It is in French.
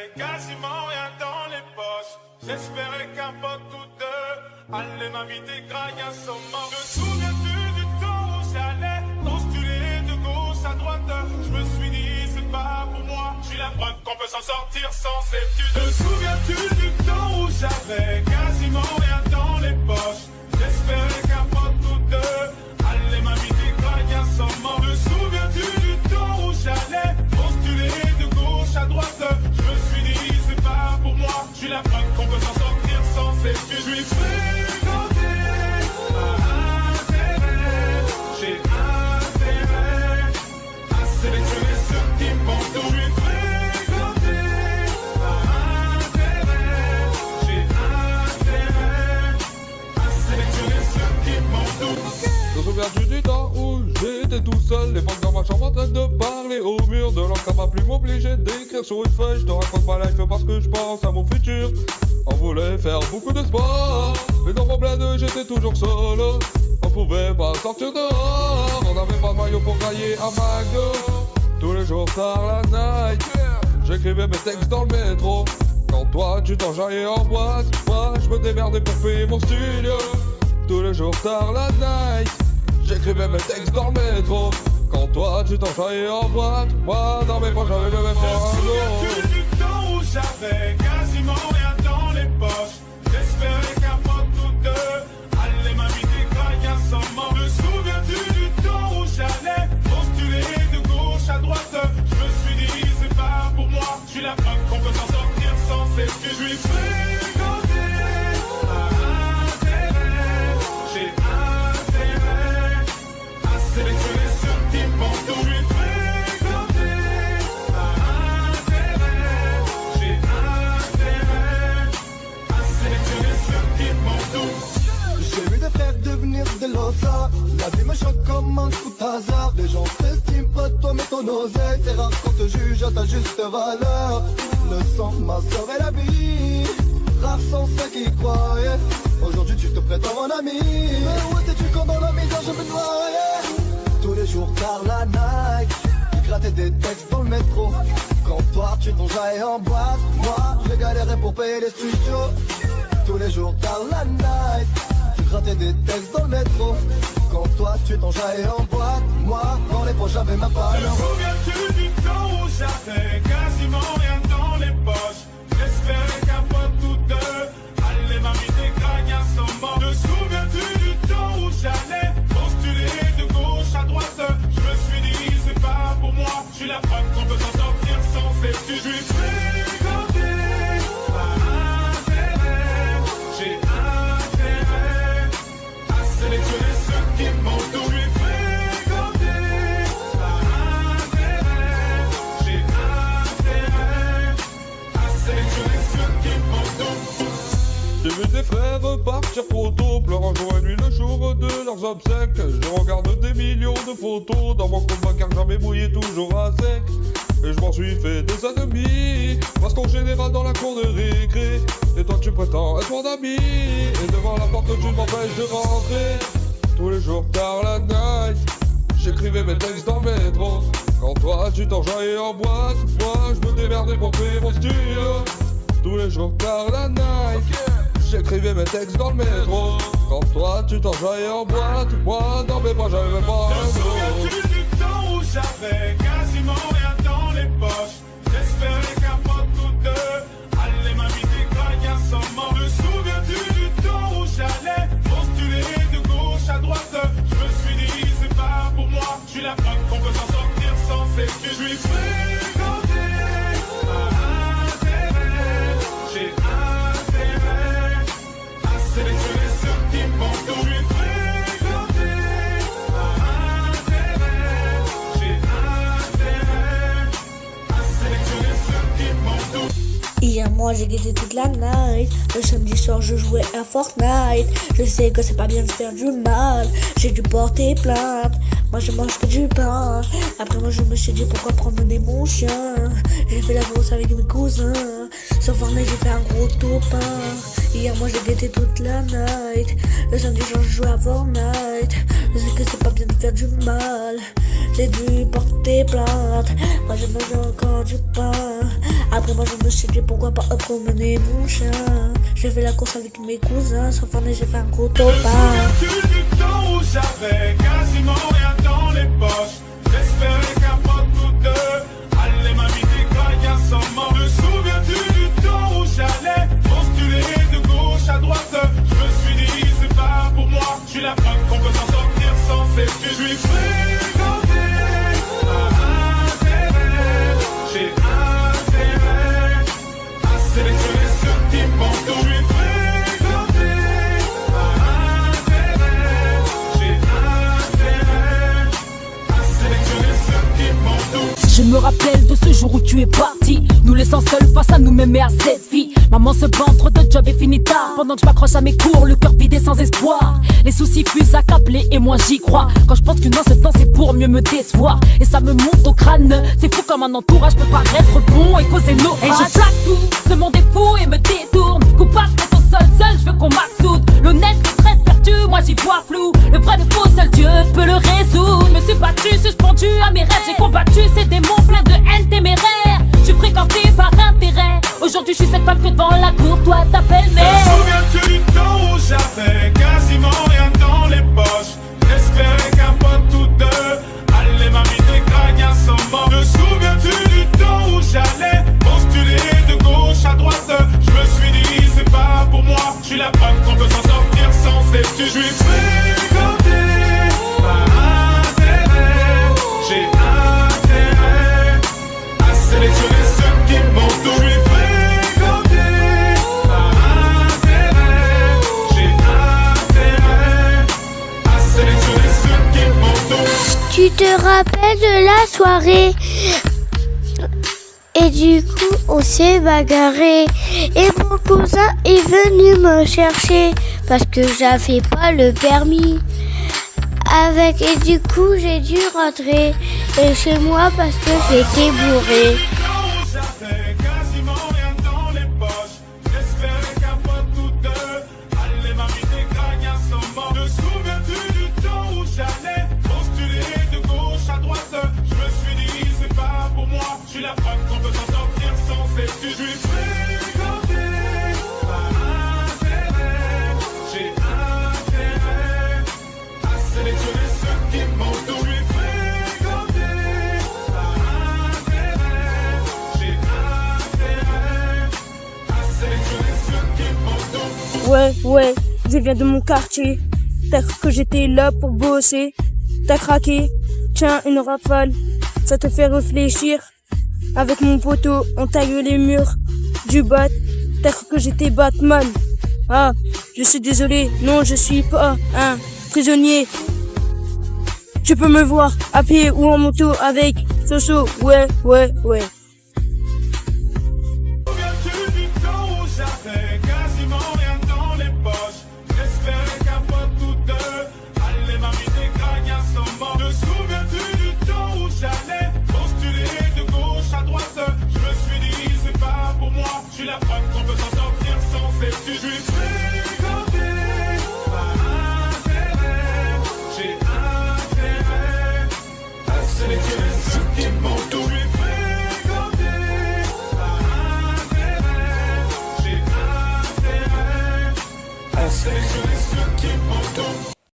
j'avais quasiment rien dans les poches. J'espérais qu'un pote ou deux allait m'inviter graille à son mort. Te souviens-tu du temps où j'allais postuler de gauche à droite? Je me suis dit c'est pas pour moi. J'ai la preuve qu'on peut s'en sortir sans études. Te souviens-tu du temps où j'avais quasiment rien dans les poches? J'espérais qu'un pote ou deux allait m'inviter graille à son mort. Te souviens-tu du temps où j'allais postuler de gauche à droite? Je me suis dit c'est pas pour moi. J'ai la preuve qu'on peut s'en sortir sans études. Je suis fréquenté à intérêt. J'ai intérêt à sélectionner ceux qui m'entourent. Je suis fréquenté à intérêt. J'ai intérêt à sélectionner ceux qui m'entourent. Te souviens-tu du temps où j'étais tout seul, les potes dans ma chambre en train de parler au mur, de l'encre à ma plume obligé d'écrire sur une feuille. Je te raconte ma life parce que je pense à mon futur. On voulait faire beaucoup de sport, mais dans mon bled j'étais toujours seul. On pouvait pas sortir dehors, on n'avait pas de maillot pour grailler à McDo. Tous les jours tard la night, j'écrivais mes textes dans le métro. Quand toi tu t'enjaillais en boîte, moi je me démerdais pour payer mon studio. Tous les jours tard la night, j'écrivais mes textes dans le métro. Quand toi tu t'enjaillais en boîte, moi dans mes poches j'avais le même Te souviens-tu du temps où j'avais quasiment rien dans les poches? J'espérais qu'un pote ou deux allait m'inviter graille à son mort. Te souviens-tu du temps où j'allais postuler de gauche à droite? Je me suis dit c'est pas pour moi. J'ai la preuve qu'on peut s'en sortir sans études. Je suis fréquenté à intérêt. J'ai intérêt à sélectionner ceux qui m'entourent. Je suis fréquenté à intérêt. J'ai intérêt à sélectionner ceux qui m'entourent. J'ai vu des frères devenir des losa. La vie me choque comme un coup de hasard. Les gens t'estiment pas toi mais ton oseille. C'est rare qu'on te juge à ta juste valeur. Le sang, ma soeur et la vie. Rares sont ceux qui croyaient. Aujourd'hui tu te prétends mon ami. Mais où étais-tu quand dans la misère je me noyais? Tous les jours tard la night, tu grattais des textes dans le métro. Quand toi tu t'enjaillais en boîte, moi je galérais pour payer les studios. Tous les jours tard la night, tu grattais des textes dans le métro. Quand toi tu t'enjaillais en boîte, moi dans les poches j'avais ma part. Te souviens-tu du temps où j'avais quasiment rien dans les poches? J'espérais qu'un pote ou deux allait m'inviter graille à son mort. Te souviens-tu du temps où j'allais postuler de gauche à droite? Je me suis dit c'est pas pour moi. J'ai la preuve qu'on peut s'en sortir sans études. Je suis fréquenté à intérêt. J'ai intérêt à sélectionner ceux qui m'entourent. Je suis fréquenté à intérêt. J'ai intérêt à sélectionner ceux qui m'entourent. J'ai vu des frères partir trop tôt, pleurant jour et nuit le jour de leurs obsèques. Je regarde des millions de photos dans mon compte bancaire jamais mouillé, toujours à sec. Et je m'en suis fait des ennemis, parce qu'en général dans la cour de récré. Et toi tu prétends être mon ami, et devant la porte tu m'empêches de rentrer. Tous les jours tard la night, j'écrivais mes textes dans le métro. Quand toi tu t'enjaillais en boîte, moi je me démerdais pour payer mon studio. Tous les jours tard la night, j'écrivais mes textes dans le métro. Quand toi tu t'enjaillais en boîte, moi dans mes poches j'avais pas Te un mot. souviens-tu du temps où j'avais quasiment rien dans les poches? J'espérais qu'un pote ou deux allait m'inviter graille à son mort. Te souviens-tu du temps où j'allais postuler de gauche à droite? Je me suis dit c'est pas pour moi. J'ai la preuve qu'on peut s'en sortir sans études. Je suis fréquenté à intérêt. J'ai intérêt à sélectionner ceux qui m'entourent. Je suis fréquenté à intérêt. J'ai intérêt à sélectionner ceux qui m'entourent. Hier moi j'ai guetté toute la night. Le samedi soir je jouais à Fortnite. Je sais que c'est pas bien de faire du mal. J'ai dû porter plainte. Moi je mange que du pain. Après moi je me suis dit pourquoi promener mon chien. J'ai fait la bourse avec mes cousins. Sur Fortnite j'ai fait un gros topin. Hier moi j'ai guetté toute la night. Le samedi soir je jouais à Fortnite. Je sais que c'est pas bien de faire du mal. J'ai dû porter plainte. Moi je mange encore du pain. Après moi je me suis dit pourquoi pas promener mon chien. J'ai fait la course avec mes cousins, sans fin j'ai fait un gros Te topin. souviens-tu du temps où j'avais quasiment rien dans les poches? J'espérais qu'un pote ou deux allait m'inviter graille sans mort. Te souviens-tu du temps où j'allais postuler de gauche à droite? Je me suis dit c'est pas pour moi. Je suis la preuve qu'on peut s'en sortir sans études. Je suis fréquenté à intérêt. J'ai intérêt à sélectionner ceux qui m'entourent. Je suis fréquenté à intérêt. J'ai intérêt à sélectionner ceux qui m'entourent. Je me rappelle de ce jour où tu es parti, nous laissant seuls face à nous-mêmes et à cette vie. Maman se bat entre deux jobs et finit tard. Pendant que je m'accroche à mes cours, le cœur vidé sans espoir. Les soucis fusent accablés et moi j'y crois. Quand je pense qu'une dans ce temps c'est pour mieux me décevoir. Et ça me monte au crâne, c'est fou comme un entourage peut paraître bon et causer nos Et je plaque tout, ce monde est fou et me détourne. Coupable d'être au sol, seul je veux qu'on m'absoude. L'honnête le traite perdu, moi j'y vois flou. Le vrai de faux, seul Dieu peut le résoudre. Je me suis battu, suspendu à mes rêves. J'ai combattu ces démons pleins de haine téméraire. Je suis fréquenté par intérêt. Aujourd'hui je suis cette femme que devant la cour toi t'appelles mère. Te souviens-tu du temps où j'avais quasiment rien dans les poches? J'espérais qu'un pote ou deux allait m'inviter graille sans mort. Te souviens-tu du temps où j'allais postuler de gauche à droite? Je me suis dit c'est pas pour moi. Je suis la preuve qu'on peut s'en sortir sans études. Je suis fréquenté par intérêt. J'ai intérêt à sélectionner ceux qui m'entourent. Je suis fréquenté par intérêt. J'ai intérêt à sélectionner ceux qui m'entourent. Tu te rappelles de la soirée? Et du coup on s'est bagarré. Et mon cousin est venu me chercher parce que j'avais pas le permis. Et du coup j'ai dû rentrer et chez moi parce que j'étais bourré. J'avais quasiment rien dans les poches. J'espérais qu'un pote ou deux allait m'inviter graille sans mort. Te souviens-tu du temps où j'allais postuler de gauche à droite? Je me suis dit c'est pas pour moi. Je suis la preuve qu'on peut s'en sortir sans études. Je suis fréquenté par intérêt. J'ai intérêt à sélectionner ceux qui m'entourent. Je suis fréquenté par intérêt. J'ai intérêt à sélectionner ceux qui m'entourent. Ouais, je viens de mon quartier. T'as cru que j'étais là pour bosser. T'as craqué, tiens une rafale. Ça te fait réfléchir. Avec mon poteau, on taille les murs du bat. T'as cru que j'étais Batman. Ah, je suis désolé, non je suis pas un prisonnier. Tu peux me voir à pied ou en moto avec Soso, ouais.